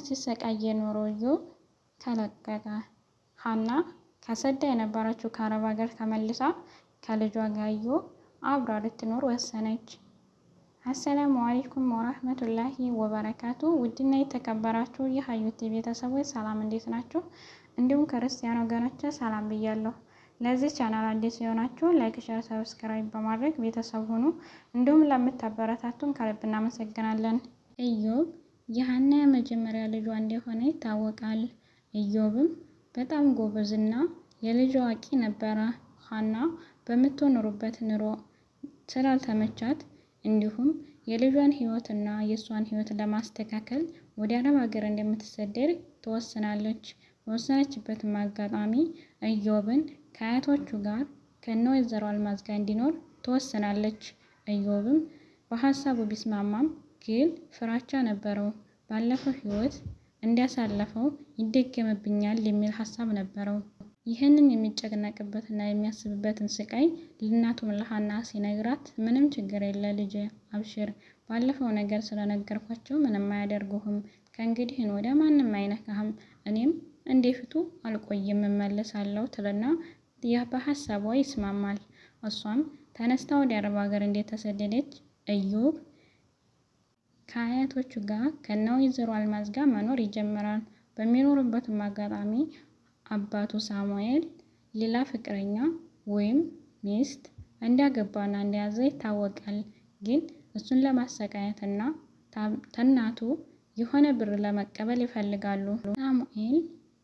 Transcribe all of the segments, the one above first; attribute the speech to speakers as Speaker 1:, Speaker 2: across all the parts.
Speaker 1: ሲሰቃይ ኖሮ ኢዮብ ተለቀቀ። ሀና ከሰዳ የነበረችው ከአረብ ሀገር ተመልሳ ከልጇ ጋር ኢዮብ አብራ ልትኖር ወሰነች። አሰላሙ አለይኩም ወራህመቱላሂ ወበረካቱ። ውድና የተከበራችሁ የሀዩቲ ቤተሰቦች ሰላም እንዴት ናችሁ? እንዲሁም ክርስቲያን ወገኖች ሰላም ብያለሁ። ለዚህ ቻናል አዲስ የሆናችሁ ላይክ፣ ሼር፣ ሰብስክራይብ በማድረግ ቤተሰብ ሁኑ። እንዲሁም ለምታበረታቱን ከልብ እናመሰግናለን። ኢዮብ የሀና የመጀመሪያ ልጇ እንደሆነ ይታወቃል። ኢዮብም በጣም ጎበዝና የልጅ አዋቂ ነበረ። ሀና በምትኖርበት ኑሮ ስላልተመቻት እንዲሁም የልጇን ህይወትና የእሷን ህይወት ለማስተካከል ወደ አረብ ሀገር እንደምትሰደድ ትወስናለች። በወሰነችበትም አጋጣሚ ኢዮብን ከአያቶቹ ጋር ከነ ወይዘሮ አልማዝ ጋር እንዲኖር ትወስናለች። ኢዮብም በሀሳቡ ቢስማማም ግን ፍራቻ ነበረው። ባለፈው ህይወት እንዲያሳለፈው ይደገምብኛል የሚል ሀሳብ ነበረው። ይህንን የሚጨነቅበትና የሚያስብበትን ስቃይ ለእናቱም ለሀና ሲነግራት ምንም ችግር የለ ልጄ አብሽር፣ ባለፈው ነገር ስለነገርኳቸው ምንም አያደርጉህም፣ ከእንግዲህ ወደ ማንም አይነካህም፣ እኔም እንደፊቱ አልቆይም እመለሳለሁ ትልና በሀሳቧ ይስማማል። እሷም ተነስታ ወደ አረብ ሀገር እንደተሰደደች ኢዮብ ከአያቶቹ ጋር ከነ ወይዘሮ አልማዝ ጋር መኖር ይጀምራል። በሚኖርበትም አጋጣሚ አባቱ ሳሙኤል ሌላ ፍቅረኛ ወይም ሚስት እንዳገባና እንደያዘ ይታወቃል። ግን እሱን ለማሰቃየትና ተናቱ የሆነ ብር ለመቀበል ይፈልጋሉ። ሳሙኤል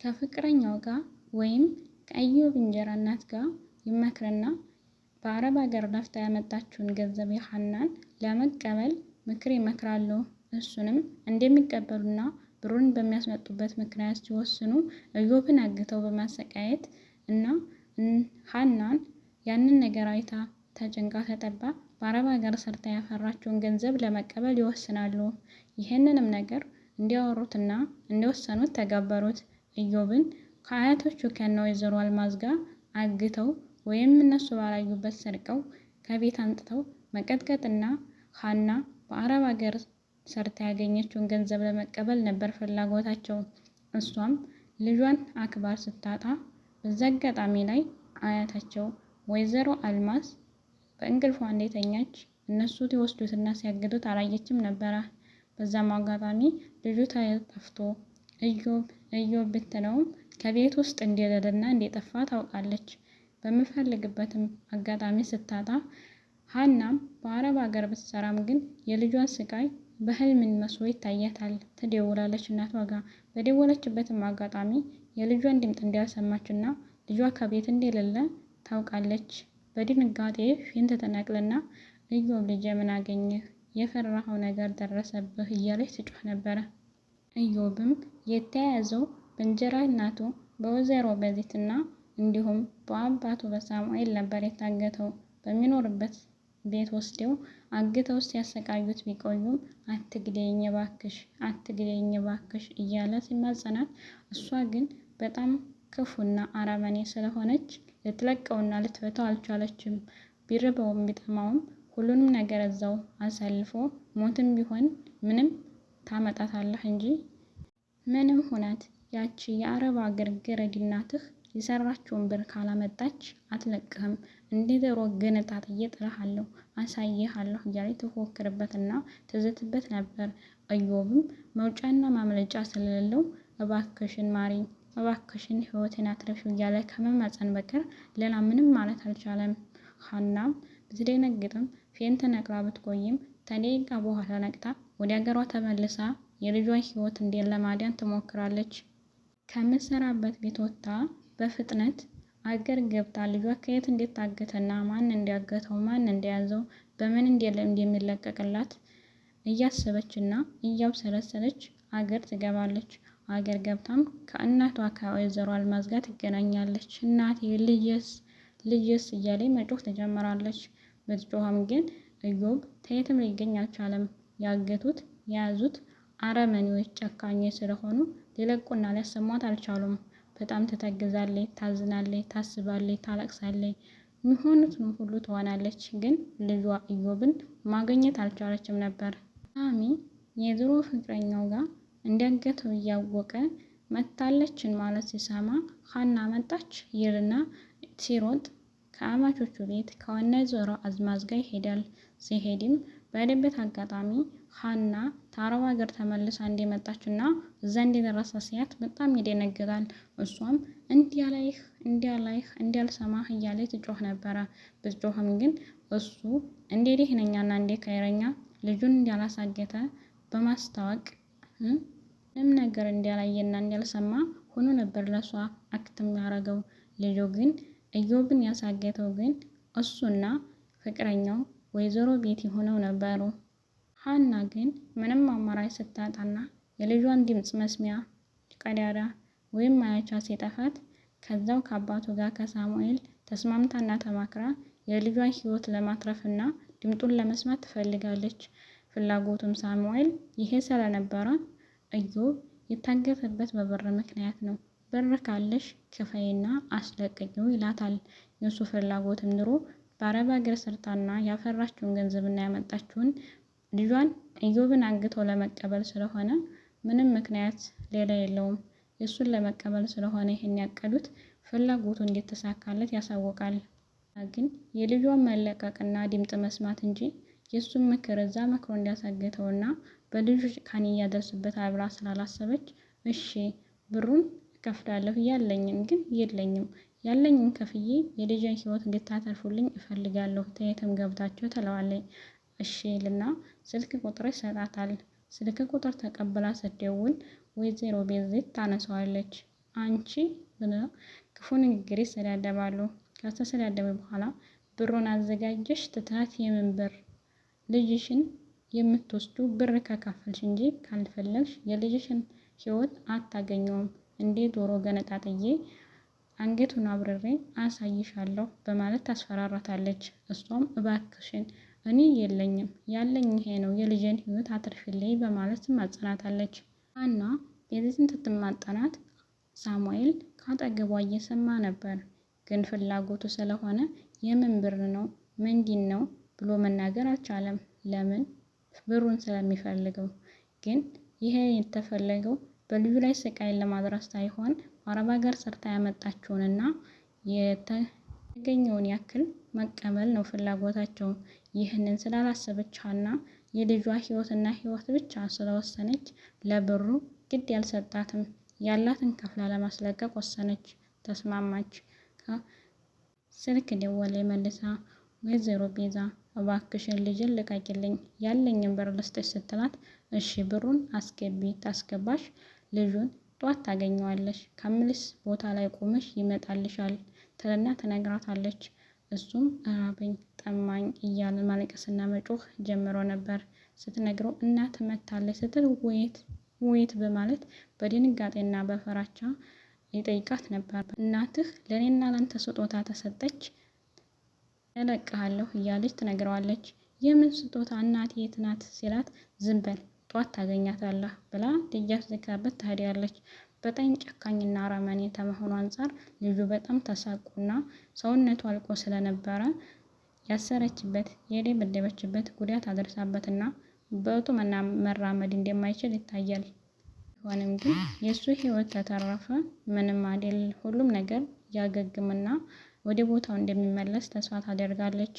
Speaker 1: ከፍቅረኛው ጋር ወይም ከኢዮብ እንጀራ እናት ጋር ይመክርና በአረብ ሀገር ለፍታ ያመጣችውን ገንዘብ የሀናን ለመቀበል ምክር ይመክራሉ። እሱንም እንደሚቀበሉና ብሩን በሚያስመጡበት ምክንያት ሲወስኑ ኢዮብን አግተው በማሰቃየት እና ሀናን ያንን ነገር አይታ ተጨንቃ ተጠባ በአረብ ሀገር ሰርታ ያፈራቸውን ገንዘብ ለመቀበል ይወስናሉ። ይህንንም ነገር እንዲያወሩትና እንዲወሰኑት ተገበሩት። ኢዮብን ከአያቶቹ ከነ ወይዘሮ አልማዝ ጋር አግተው ወይም እነሱ ባላዩበት ሰርቀው ከቤት አንጥተው መቀጥቀጥና ሀና በአረብ ሀገር ሰርታ ያገኘችውን ገንዘብ ለመቀበል ነበር ፍላጎታቸው። እሷም ልጇን አክባር ስታጣ በዛ አጋጣሚ ላይ አያታቸው ወይዘሮ አልማዝ በእንቅልፏ እንደተኛች እነሱ ሲወስዱትና ሲያግዱት አላየችም ነበረ። በዛም አጋጣሚ ልጁ ተጠፍቶ ኢዮብ ብትለውም ከቤት ውስጥ እንደሌለና እንደጠፋ ታውቃለች። በምፈልግበትም አጋጣሚ ስታጣ ሀናም በአረብ ሀገር ብትሰራም ግን የልጇን ስቃይ በህልም መስሎ ይታያታል። ትደውላለች እናቷ ጋር። በደወለችበትም አጋጣሚ የልጇን ድምፅ እንዳልሰማችና ልጇ ከቤት እንደሌለ ታውቃለች። በድንጋጤ ፊንት ትነቅልና ኢዮብ ልጄ ምን አገኘህ? የፈራኸው ነገር ደረሰብህ እያለች ትጮህ ነበረ። ኢዮብም የተያያዘው በእንጀራ እናቱ በወይዘሮ በዚትና እንዲሁም በአባቱ በሳሙኤል ነበር የታገተው። በሚኖርበት ቤት ወስደው አግተው ሲያሰቃዩት ቢቆዩም አትግደኝ እባክሽ፣ አትግደኝ እባክሽ እያለ ሲማጸናት፣ እሷ ግን በጣም ክፉና አረመኔ ስለሆነች ልትለቀውና ልትፈታው አልቻለችም። ቢርበውም ቢጠማውም ሁሉንም ነገር እዛው አሳልፎ ሞትም ቢሆን ምንም ታመጣታለህ እንጂ ምንም ሁነት ያቺ የአረብ ሀገር ገረድ እናትህ የሰራችውን ብር ካላመጣች አትለቅህም፣ እንደ ዶሮ ገነጣጥዬ እጥልሃለሁ፣ አሳይሃለሁ እያለች ትፎክርበትና ትዝትበት ነበር። ኢዮብም መውጫና ማምለጫ ስለሌለው እባክሽን ማሪኝ፣ እባክሽን ህይወቴን አትርፊው እያለ ከመማፀን በቀር ሌላ ምንም ማለት አልቻለም። ሀናም ብትደነግጥም ፌንት ነቅላ ብትቆይም ከደቂቃ በኋላ ነቅታ ወደ ሀገሯ ተመልሳ የልጇን ህይወት እንዴት ለማዳን ትሞክራለች። ከምትሰራበት ቤት ወጥታ በፍጥነት አገር ገብታ ልጇ ከየት እንደታገተና ማን እንዲያገተው ማን እንደያዘው በምን እንደሚለቀቅላት እያሰበችና እያብሰለሰለች አገር ትገባለች። አገር ገብታም ከእናቷ ከወይዘሮ አልማዝ ጋር ትገናኛለች። እናቴ ልጅስ እያለች መጮህ ትጀምራለች። ብትጮህም ግን ኢዮብ ከየትም ሊገኝ አልቻለም። ያገቱት የያዙት አረመኔዎች ጨካኝ ስለሆኑ ሊለቁና ሊያሰሟት አልቻሉም። በጣም ትተግዛለች፣ ታዝናለች፣ ታስባለች፣ ታለቅሳለች፣ የሚሆኑትን ሁሉ ትሆናለች። ግን ልጇ ኢዮብን ማግኘት አልቻለችም ነበር። ሳሚ የድሮ ፍቅረኛው ጋር እንዲያገተው እያወቀ መታለችን ማለት ሲሰማ ሀና መጣች ይልና ሲሮጥ ከአማቾቹ ቤት ከወይዘሮ አልማዝ ጋር ይሄዳል። ሲሄድም በሄደበት አጋጣሚ ሀና ከአረብ ሀገር ተመልሳ እንደመጣችና እዛ እንደደረሰ ሲያት በጣም ይደነግጣል። እሷም እንዲያላይህ እንዲያልሰማህ እያለ ትጮህ ነበረ። ብትጮህም ግን እሱ እንደ ደህነኛና እንደ ካይረኛ ልጁን እንዳላሳገተ በማስታወቅ ምንም ነገር እንዲያላየና እንዲያልሰማ ሆኖ ነበር ለሷ አክትም ያደረገው። ልጁ ግን ኢዮብን ያሳገተው ግን እሱና ፍቅረኛው ወይዘሮ ቤቲ ሆነው ነበሩ። ሀና ግን ምንም አማራጭ ስታጣና የልጇን ድምፅ መስሚያ ቀዳዳ ወይም ማያቻ ሲጠፋት ከዛው ከአባቱ ጋር ከሳሙኤል ተስማምታና ተማክራ የልጇን ሕይወት ለማትረፍና ድምጡን ለመስማት ትፈልጋለች። ፍላጎቱም ሳሙኤል ይሄ ስለነበረ ኢዮብ የታገተበት በብር ምክንያት ነው። ብር ካለሽ ክፈይና አስለቅቂው ይላታል። የእሱ ፍላጎትም ኑሮ በአረብ ሀገር ሰርታና ያፈራችውን ገንዘብና ያመጣችውን ልጇን ኢዮብን አግተው ለመቀበል ስለሆነ ምንም ምክንያት ሌላ የለውም። የእሱን ለመቀበል ስለሆነ ይህን ያቀዱት ፍላጎቱ እንዲተሳካለት ያሳውቃል። ግን የልጇን መለቀቅና ድምፅ መስማት እንጂ የእሱን ምክር እዛ መክሮ እንዲያሳግተውና በልጁ ጭካኔ እያደርስበት አብራ ስላላሰበች እሺ ብሩን እከፍላለሁ ያለኝን ግን የለኝም ያለኝን ከፍዬ የልጄን ሕይወት እንድታተርፉልኝ እፈልጋለሁ ተየትም ገብታችሁ ትለዋለች። እሺ ልና ስልክ ቁጥር ይሰጣታል። ስልክ ቁጥር ተቀብላ ስትደውል ወይዘሮ ቤዛዊት ታነሳዋለች። አንቺ ብላ ክፉ ንግግር ይሰዳደባሉ። ከተሰዳደቡ በኋላ ብሩን አዘጋጀሽ ትታት የምን ብር ልጅሽን የምትወስዱ ብር ከከፈልሽ እንጂ ካልፈለግሽ የልጅሽን ሕይወት አታገኘውም። እንዴ ዶሮ ገነጣጥዬ አንገቱን አብርሬ አሳይሻለሁ በማለት ታስፈራራታለች። እሷም እባክሽን እኔ የለኝም ያለኝ ይሄ ነው የልጄን ሕይወት አትርፊልኝ በማለት ትማጸናታለች። ሀና ቤዛዊትን ስትማጠናት ሳሙኤል ካጠገቧ እየሰማ ነበር። ግን ፍላጎቱ ስለሆነ የምን ብር ነው ምንድን ነው ብሎ መናገር አልቻለም። ለምን? ብሩን ስለሚፈልገው። ግን ይሄ የተፈለገው በልጁ ላይ ስቃይን ለማድረስ ሳይሆን አረብ ሀገር ሰርታ ያመጣችውንና የተገኘውን ያክል መቀበል ነው ፍላጎታቸው። ይህንን ስላላሰበች ሀና የልጇ ሕይወትና ሕይወት ብቻ ስለወሰነች ለብሩ ግድ ያልሰጣትም። ያላትን ከፍላ ለማስለቀቅ ወሰነች። ተስማማች። ስልክ ደወለ መልሳ። ወይዘሮ ቤዛ እባክሽን ልጅን ልቀቂልኝ ያለኝን ብር ልስጥሽ ስትላት እሺ ብሩን አስገቢ ታስገባሽ ልጁን ጧት ታገኘዋለሽ ከምልስ ቦታ ላይ ቆመሽ ይመጣልሻል ትልና ትነግራታለች። እሱም እራበኝ ጠማኝ እያለ ማለቀስና መጮህ ጀምሮ ነበር። ስትነግረው እናት መታለች ስትል ወይት በማለት በድንጋጤና በፍራቻ ይጠይቃት ነበር። እናትህ ለእኔና ላንተ ስጦታ ተሰጠች እለቅሃለሁ እያለች ትነግረዋለች። የምን ስጦታ እናቴ የት ናት ሲላት ዝም በል ጧት ታገኛታለህ ብላ ደጃፍ ዘግታበት ትሄዳለች። በጣም ጨካኝና አረመኔ ከመሆኑ አንጻር ልጁ በጣም ተሳቁና ሰውነቱ አልቆ ስለነበረ ያሰረችበት የደበደበችበት ጉዳት አደርሳበትና በእቱ መራመድ እንደማይችል ይታያል። ቢሆንም ግን የእሱ ሕይወት ተተረፈ ምንም አይደል ሁሉም ነገር ያገግምና ወደ ቦታው እንደሚመለስ ተስፋ ታደርጋለች።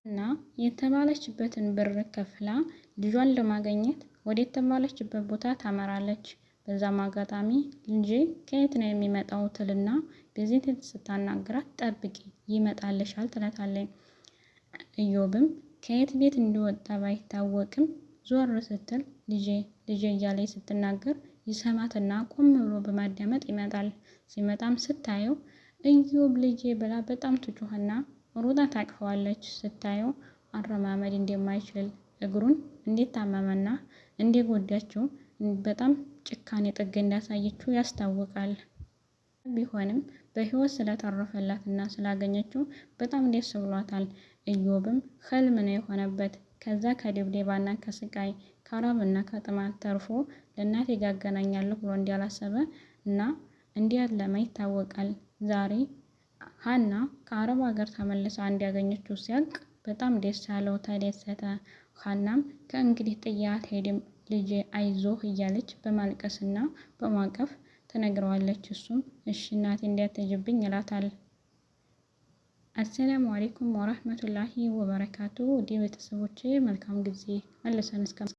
Speaker 1: እና የተባለችበትን ብር ከፍላ ልጇን ለማግኘት ወደ የተባለችበት ቦታ ታመራለች። በዛም አጋጣሚ ልጄ ከየት ነው የሚመጣው ትልና ቤዛዊትን ስታናግራት ጠብቂ ይመጣልሻል ትላታለች። ኢዮብም ከየት ቤት እንደወጣ ባይታወቅም ዞር ስትል ልጄ እያለች ስትናገር ይሰማትና ቆም ብሎ በማዳመጥ ይመጣል። ሲመጣም ስታየው ኢዮብ ልጄ ብላ በጣም ትጮህና ሩጣ ታቅፈዋለች። ስታየው አረማመድ እንደማይችል እግሩን እንዴት ታመመና እንደጎዳችው በጣም ጭካኔ ጥግ እንዳሳየችው ያስታውቃል። ቢሆንም በሕይወት ስለተረፈላትና ስላገኘችው በጣም ደስ ብሏታል። ኢዮብም ህልም ነው የሆነበት። ከዛ ከድብደባና ከስቃይ ከራብና ከጥማት ተርፎ ለእናቴ ጋር አገናኛለሁ ብሎ እንዳላሰበ እና እንዲያለመ ይታወቃል። ዛሬ ሀና ከአረብ ሀገር ተመልሳ እንዲያገኘችው ሲያውቅ በጣም ደስ ያለው ተደሰተ። ሀናም ከእንግዲህ ጥያት ሄድም ልጄ አይዞህ እያለች በማልቀስና በማቀፍ ትነግረዋለች። እሱም እሺ እናቴ እንዳትሄጂብኝ ይላታል። አሰላሙ አሌይኩም ወራህመቱላሂ ወበረካቱ። ውድ ቤተሰቦቼ መልካም ጊዜ መልሰን እስከ